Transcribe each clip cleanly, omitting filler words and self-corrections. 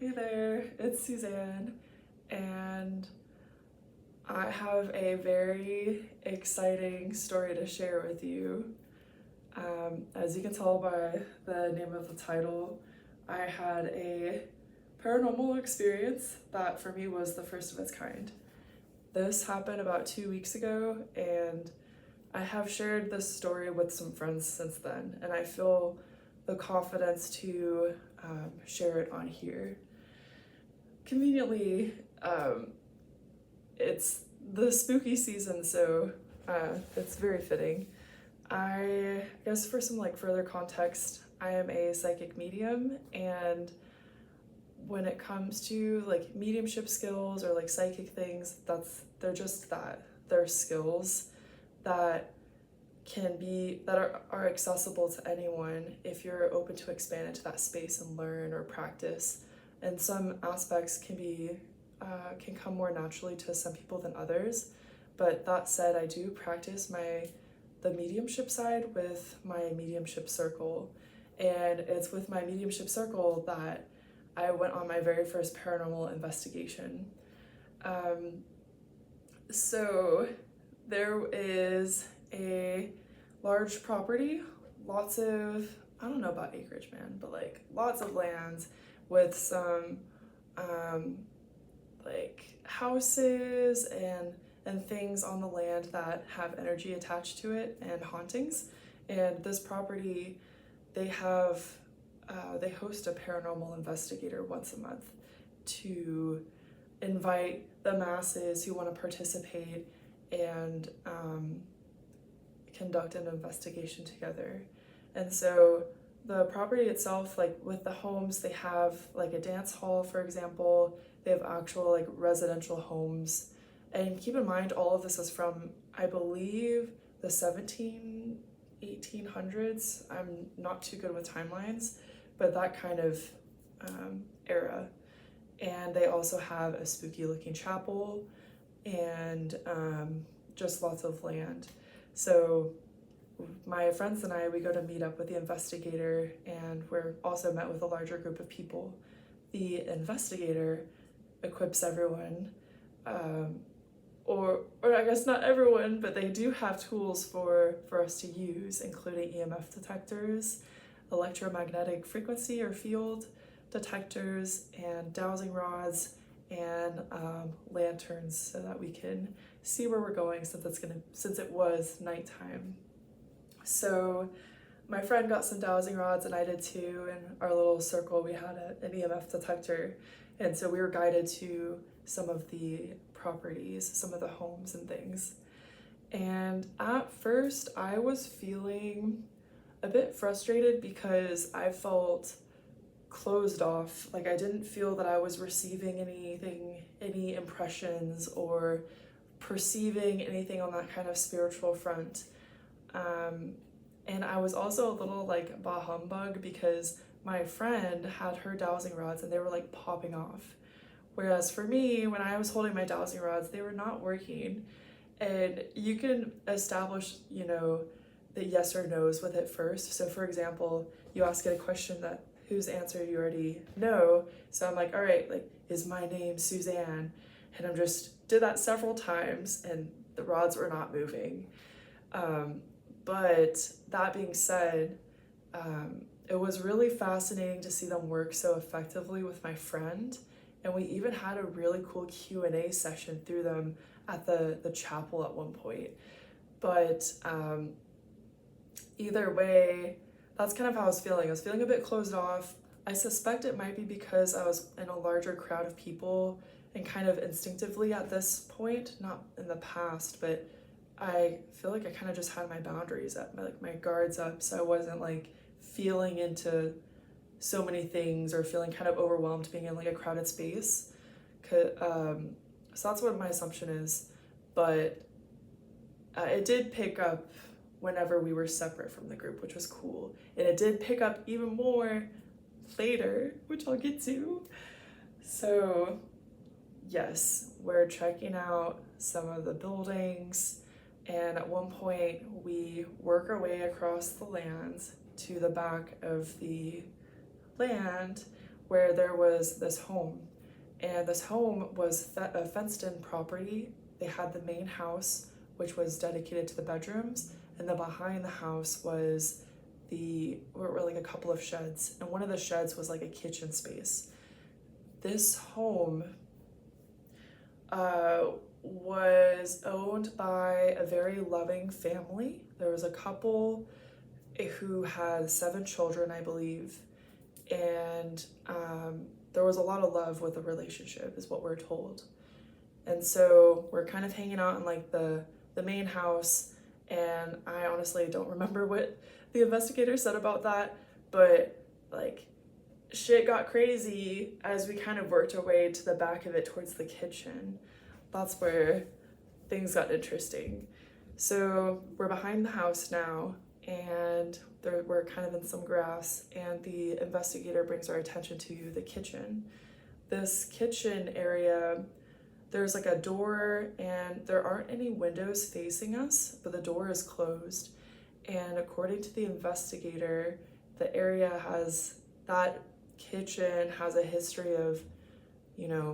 Hey there, it's Suzanne, and I have a very exciting story to share with you. As you can tell by the name of the title, I had a paranormal experience that for me was the first of its kind. This happened about 2 weeks ago, and I have shared this story with some friends since then, and I feel the confidence to share it on here. Conveniently, it's the spooky season, so it's very fitting. I guess for some further context, I am a psychic medium, and when it comes to mediumship skills or psychic things, they're just that. They're skills that are accessible to anyone if you're open to expand into that space and learn or practice. And some aspects can come more naturally to some people than others. But that said, I do practice the mediumship side with my mediumship circle. And it's with my mediumship circle that I went on my very first paranormal investigation. So there is a large property, lots of, I don't know about acreage, man, but lots of lands with some houses and things on the land that have energy attached to it and hauntings. And this property, they host a paranormal investigator once a month to invite the masses who want to participate and conduct an investigation together. And so the property itself, with the homes, they have a dance hall, for example. They have actual residential homes. And keep in mind, all of this is from, I believe, the 1800s. I'm not too good with timelines, but that kind of era. And they also have a spooky looking chapel and just lots of land. So my friends and I, we go to meet up with the investigator, and we're also met with a larger group of people. The investigator equips everyone, or I guess not everyone, but they do have tools for us to use, including EMF detectors, electromagnetic frequency or field detectors, and dowsing rods, and lanterns so that we can see where we're going since it was nighttime. So my friend got some dowsing rods, and I did too. In our little circle, we had an EMF detector, and so we were guided to some of the properties, some of the homes and things. And at first, I was feeling a bit frustrated because I felt closed off. I didn't feel that I was receiving any impressions or perceiving anything on that kind of spiritual front. And I was also a little bah humbug because my friend had her dowsing rods and they were popping off. Whereas for me, when I was holding my dowsing rods, they were not working. And you can establish, the yes or no's with it first. So for example, you ask it a question whose answer you already know. So I'm all right, is my name Suzanne? And I'm just did that several times and the rods were not moving. But that being said, it was really fascinating to see them work so effectively with my friend. And we even had a really cool Q&A session through them at the chapel at one point. But either way, that's kind of how I was feeling. I was feeling a bit closed off. I suspect it might be because I was in a larger crowd of people and kind of instinctively at this point, not in the past, but I feel I kind of just had my boundaries up, my guards up, so I wasn't feeling into so many things or feeling kind of overwhelmed being in a crowded space. So that's what my assumption is, but it did pick up whenever we were separate from the group, which was cool. And it did pick up even more later, which I'll get to. So yes, we're checking out some of the buildings, and at one point we work our way across the lands to the back of the land where there was this home, and this home was a fenced-in property. They had the main house, which was dedicated to the bedrooms, and then behind the house was were like a couple of sheds, and one of the sheds was like a kitchen space. This home was owned by a very loving family. There was a couple who had 7 children, I believe, and there was a lot of love with the relationship, is what we're told. And so we're kind of hanging out in like the main house, and I honestly don't remember what the investigator said about that, but like shit got crazy as we kind of worked our way to the back of it towards the kitchen. That's where things got interesting. So we're behind the house now, and we're kind of in some grass, and the investigator brings our attention to the kitchen. This kitchen area, there's like a door, and there aren't any windows facing us, but the door is closed. And according to the investigator, that kitchen has a history of,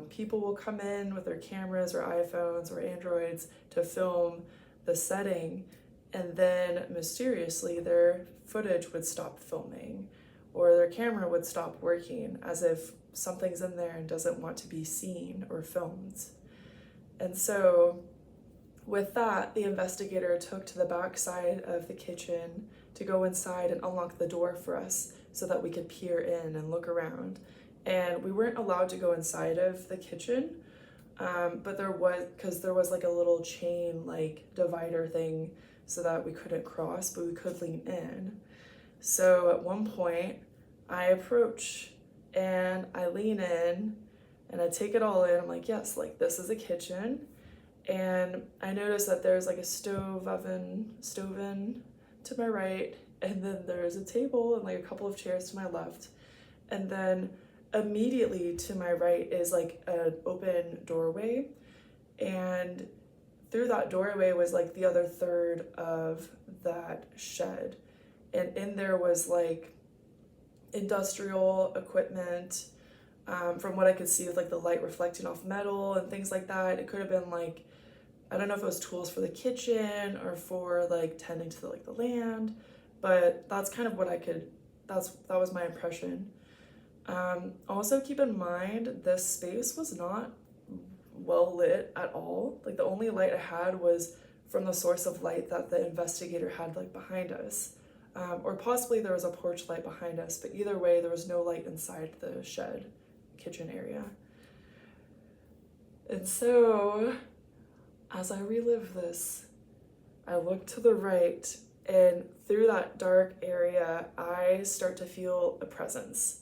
people will come in with their cameras or iPhones or Androids to film the setting, and then mysteriously their footage would stop filming, or their camera would stop working, as if something's in there and doesn't want to be seen or filmed. And so with that, the investigator took to the back side of the kitchen to go inside and unlock the door for us so that we could peer in and look around. And we weren't allowed to go inside of the kitchen, but there was like a little chain like divider thing so that we couldn't cross, but we could lean in. So at one point I approach and I lean in and I take it all in. I'm like, yes, like this is a kitchen. And I noticed that there's like a stove in to my right, and then there's a table and like a couple of chairs to my left. And then immediately to my right is like an open doorway, and through that doorway was like the other third of that shed, and in there was like industrial equipment, from what I could see with like the light reflecting off metal and things like that. It could have been like, I don't know if it was tools for the kitchen or for like tending to the land, but that's kind of what that was my impression. Also keep in mind, this space was not well lit at all. Like the only light I had was from the source of light that the investigator had like behind us, or possibly there was a porch light behind us, but either way there was no light inside the shed kitchen area. And so as I relive this, I look to the right, and through that dark area I start to feel a presence.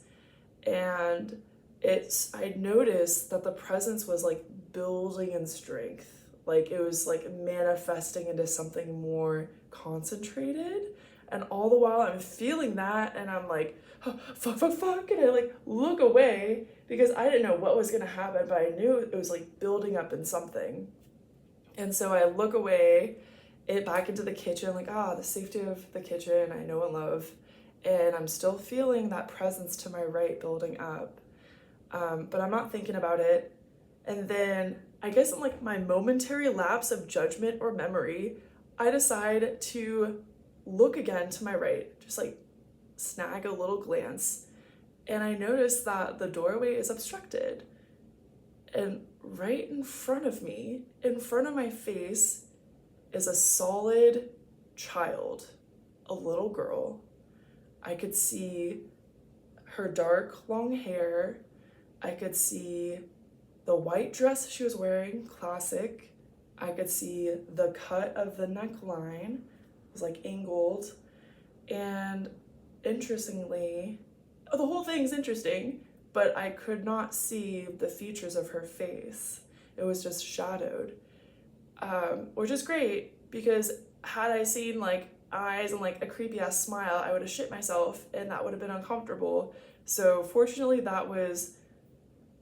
And I noticed that the presence was like building in strength, like it was like manifesting into something more concentrated. And all the while I'm feeling that, and I'm like, oh, fuck, and I like look away because I didn't know what was gonna happen, but I knew it was like building up in something. And so I look away, back into the kitchen, like, the safety of the kitchen I know and love, and I'm still feeling that presence to my right building up, but I'm not thinking about it. And then I guess in like my momentary lapse of judgment or memory, I decide to look again to my right, just like snag a little glance, and I notice that the doorway is obstructed, and right in front of me, in front of my face, is a solid child, a little girl. I could see her dark long hair. I could see the white dress she was wearing, classic. I could see the cut of the neckline, it was like angled. And interestingly, the whole thing's interesting, but I could not see the features of her face. It was just shadowed, which is great, because had I seen like eyes and like a creepy ass smile, I would have shit myself and that would have been uncomfortable. So fortunately that was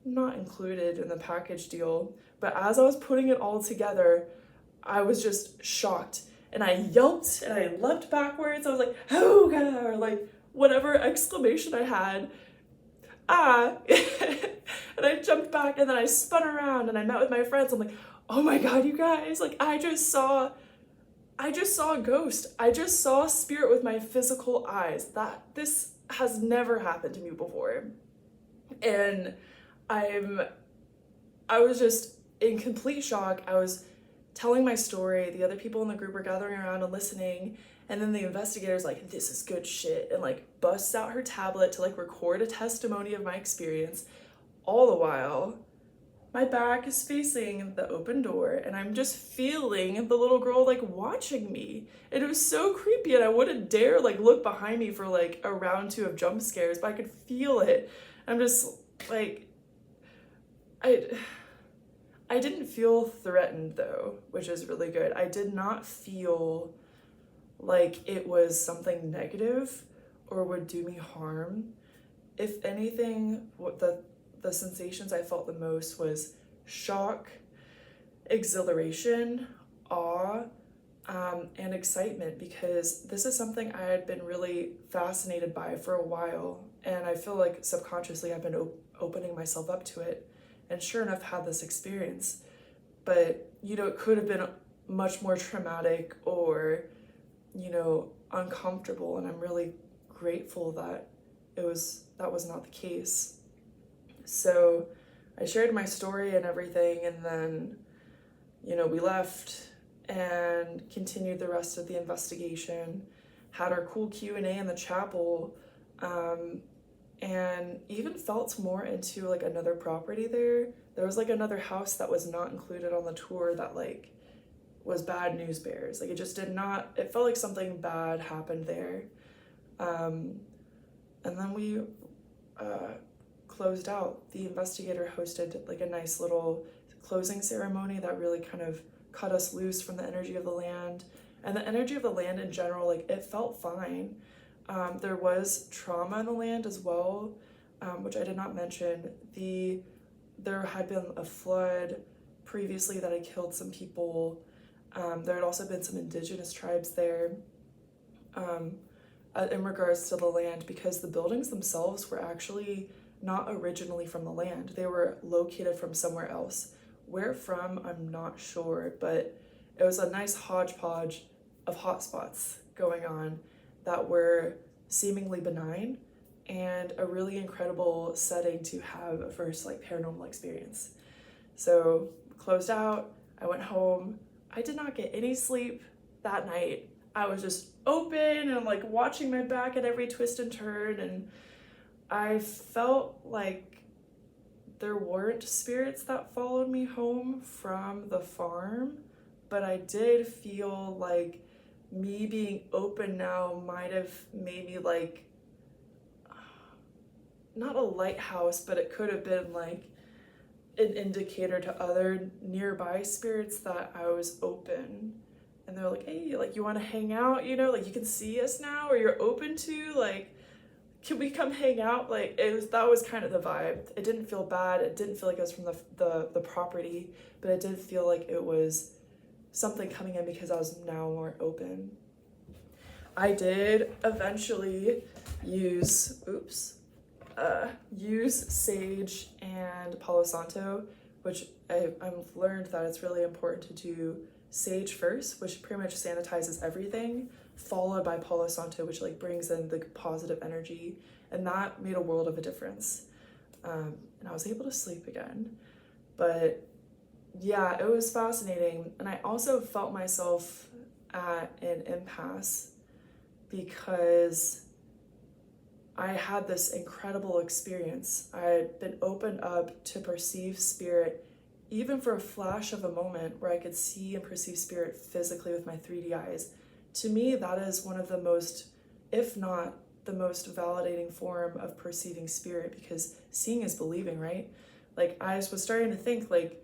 not included in the package deal. But as I was putting it all together, I was just shocked, and I yelped and I leapt backwards. I was like, oh god, or like whatever exclamation I had. ah. And I jumped back and then I spun around and I met with my friends. I'm like, oh my God, you guys, like I just saw a ghost. I just saw a spirit with my physical eyes. This has never happened to me before. And I was just in complete shock. I was telling my story. The other people in the group were gathering around and listening. And then the investigator's like, this is good shit. And like busts out her tablet to like record a testimony of my experience. All the while, my back is facing the open door and I'm just feeling the little girl like watching me. And it was so creepy and I wouldn't dare like look behind me for like a round 2 of jump scares, but I could feel it. I'm just like, I didn't feel threatened though, which is really good. I did not feel like it was something negative or would do me harm. If anything, what the sensations I felt the most was shock, exhilaration, awe, and excitement, because this is something I had been really fascinated by for a while, and I feel like subconsciously I've been opening myself up to it, and sure enough had this experience. But, you know, it could have been much more traumatic or, you know, uncomfortable, and I'm really grateful that that was not the case. So I shared my story and everything, and then, you know, we left and continued the rest of the investigation, had our cool Q&A in the chapel, and even felt more into like another property there. There was like another house that was not included on the tour that like was bad news bears. Like it just did not, it felt like something bad happened there. And then we closed out. The investigator hosted like a nice little closing ceremony that really kind of cut us loose from the energy of the land. And the energy of the land in general, like it felt fine. There was trauma in the land as well, which I did not mention. There had been a flood previously that had killed some people. There had also been some indigenous tribes there. In regards to the land, because the buildings themselves were actually not originally from the land. They were located from somewhere else. Where from, I'm not sure, but it was a nice hodgepodge of hotspots going on that were seemingly benign and a really incredible setting to have a first like paranormal experience. So closed out, I went home. I did not get any sleep that night. I was just open and like watching my back at every twist and turn, and I felt like there weren't spirits that followed me home from the farm, but I did feel like me being open now might have made me like, not a lighthouse, but it could have been like an indicator to other nearby spirits that I was open. And they're like, hey, like, you want to hang out, you know, like, you can see us now, or you're open to, like, can we come hang out? Like, that was kind of the vibe. It didn't feel bad. It didn't feel like it was from the property, but it did feel like it was something coming in because I was now more open. I did eventually use sage and Palo Santo, which I've learned that it's really important to do sage first, which pretty much sanitizes everything, followed by Palo Santo, which like brings in the positive energy, and that made a world of a difference. And I was able to sleep again. But yeah, it was fascinating. And I also felt myself at an impasse because I had this incredible experience. I had been opened up to perceive spirit, even for a flash of a moment where I could see and perceive spirit physically with my 3D eyes. To me, that is one of the most, if not the most validating form of perceiving spirit, because seeing is believing, right? Like, I was starting to think, like,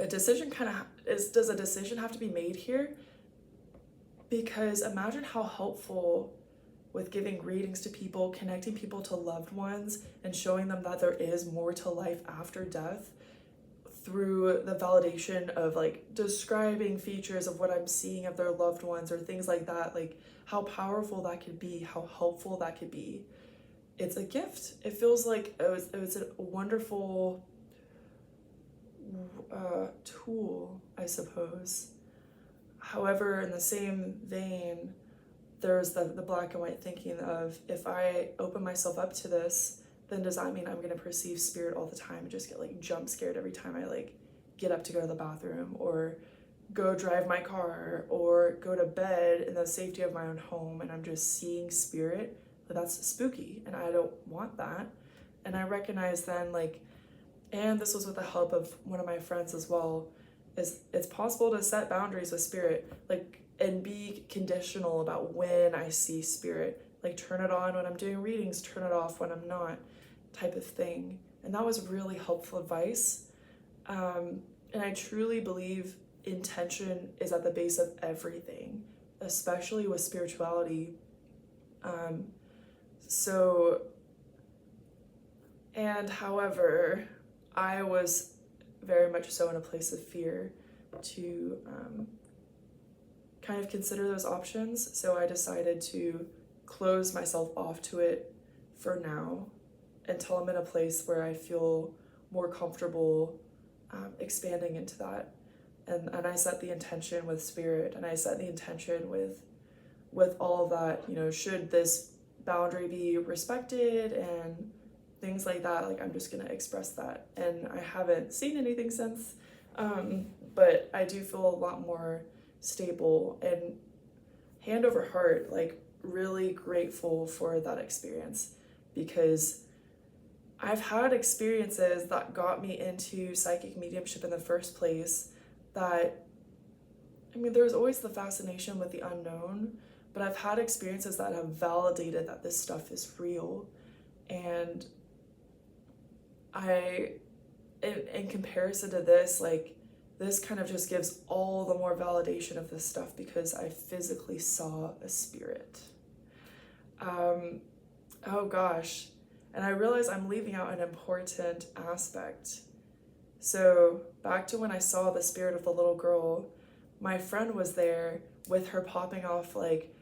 does a decision have to be made here? Because imagine how helpful with giving readings to people, connecting people to loved ones, and showing them that there is more to life after death, through the validation of like describing features of what I'm seeing of their loved ones or things like that, like how powerful that could be, how helpful that could be. it's a gift. It feels like it was a wonderful tool, I suppose. However, in the same vein, there's the black and white thinking of, if I open myself up to this, then does that mean I'm going to perceive spirit all the time and just get like jump scared every time I like get up to go to the bathroom or go drive my car or go to bed in the safety of my own home and I'm just seeing spirit? But that's spooky and I don't want that. And I recognize then, like, and this was with the help of one of my friends as well, is it's possible to set boundaries with spirit, like, and be conditional about when I see spirit, like turn it on when I'm doing readings, turn it off when I'm not, type of thing. And that was really helpful advice. And I truly believe intention is at the base of everything, especially with spirituality. And however, I was very much so in a place of fear to kind of consider those options. So I decided to close myself off to it for now until I'm in a place where I feel more comfortable expanding into that. And I set the intention with spirit, and I set the intention with all of that, you know, should this boundary be respected and things like that, like I'm just gonna express that. And I haven't seen anything since, but I do feel a lot more stable and hand over heart, like really grateful for that experience, because I've had experiences that got me into psychic mediumship in the first place that, I mean, there's always the fascination with the unknown, but I've had experiences that have validated that this stuff is real. And in comparison to this, like, this kind of just gives all the more validation of this stuff because I physically saw a spirit. Oh gosh. And I realize I'm leaving out an important aspect. So back to when I saw the spirit of the little girl, my friend was there with her popping off like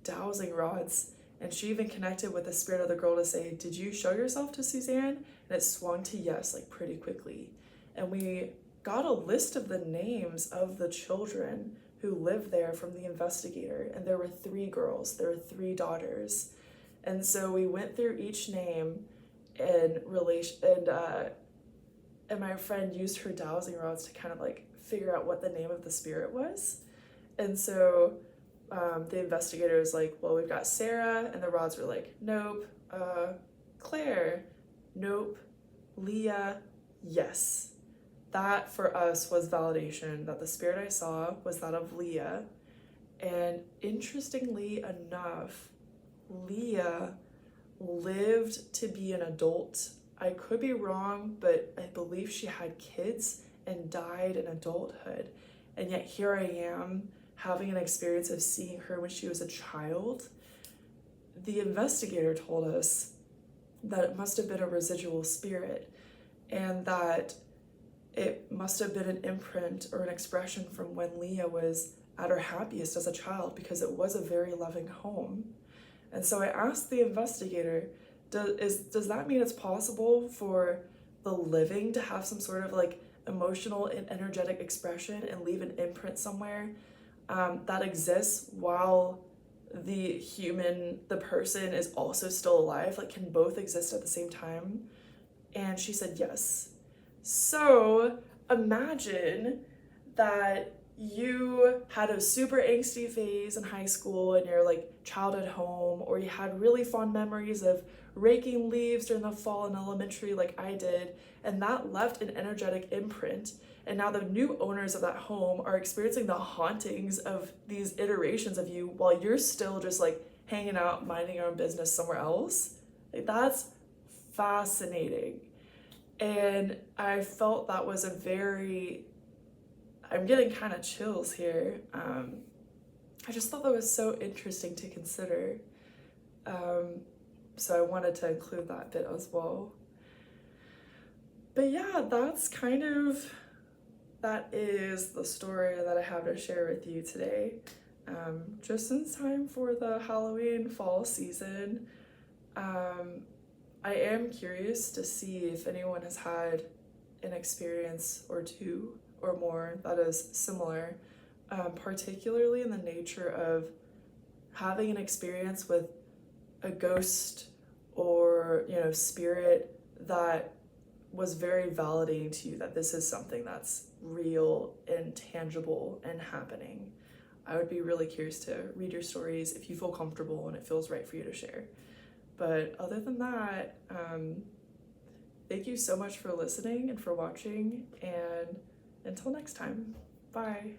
dowsing rods. And she even connected with the spirit of the girl to say, "Did you show yourself to Suzanne?" And it swung to yes, like pretty quickly. And we got a list of the names of the children who lived there from the investigator. And there were 3 girls, there were 3 daughters. And so we went through each name and my friend used her dowsing rods to kind of like figure out what the name of the spirit was. And so the investigator was like, well, we've got Sarah, and the rods were like, nope. Claire, nope. Leah, yes. That for us was validation that the spirit I saw was that of Leah. And interestingly enough, Leah lived to be an adult. I could be wrong, but I believe she had kids and died in adulthood. And yet here I am having an experience of seeing her when she was a child. The investigator told us that it must have been a residual spirit and that it must have been an imprint or an expression from when Leah was at her happiest as a child, because it was a very loving home. And so I asked the investigator, does that mean it's possible for the living to have some sort of like emotional and energetic expression and leave an imprint somewhere that exists while the person is also still alive? Like, can both exist at the same time? And she said yes. So imagine that you had a super angsty phase in high school in your like childhood home, or you had really fond memories of raking leaves during the fall in elementary like I did, and that left an energetic imprint. And now the new owners of that home are experiencing the hauntings of these iterations of you while you're still just like hanging out, minding your own business somewhere else. Like, that's fascinating. And I felt that was I'm getting kind of chills here. I just thought that was so interesting to consider. So I wanted to include that bit as well. But yeah, that is the story that I have to share with you today. Just in time for the Halloween fall season. I am curious to see if anyone has had an experience or two or more that is similar, particularly in the nature of having an experience with a ghost or, you know, spirit that was very validating to you that this is something that's real and tangible and happening. I would be really curious to read your stories if you feel comfortable and it feels right for you to share. But other than that, thank you so much for listening and for watching, and until next time, bye.